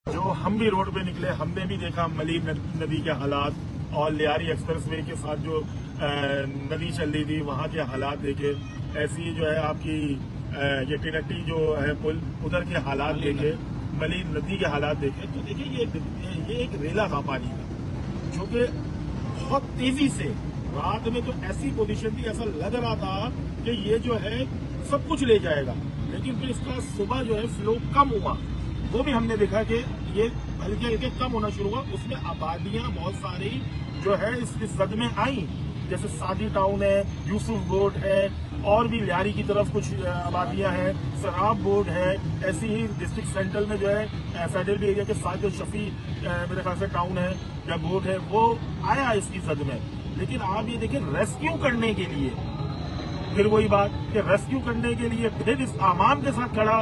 जो हम भी रोड पे निकले, हमने भी देखा मलीर नदी के हालात और लियारी एक्सप्रेसवे के साथ जो नदी चल रही थी वहां के हालात देखे। ऐसी जो है आपकी ये टिनट्टी जो है पुल, उधर के हालात देखे, मलीर नदी के हालात देखे। तो देखिए ये एक रेला था पानी का, जो कि बहुत तेजी से रात में तो ऐसी पोजीशन थी, ऐसा लग रहा था कि ये जो है सब कुछ ले जाएगा। लेकिन फिर इसका सुबह जो है फ्लो कम हुआ, वो भी हमने देखा कि ये हल्के हल्के कम होना शुरू हुआ। उसमें आबादियां बहुत सारी जो है इस जद में आई, जैसे सादी टाउन है, यूसुफ बोर्ड है, और भी लियारी की तरफ कुछ आबादियां हैं, सराब बोर्ड है। ऐसी ही डिस्ट्रिक्ट सेंट्रल में जो है फेडरल एरिया के साथ जो शफी मेरे ख्याल से टाउन है या बोर्ड है, वो आया इसकी जद में। लेकिन आप ये देखिए, रेस्क्यू करने के लिए फिर वही बात कि रेस्क्यू करने के लिए फिर इस आवाम के साथ खड़ा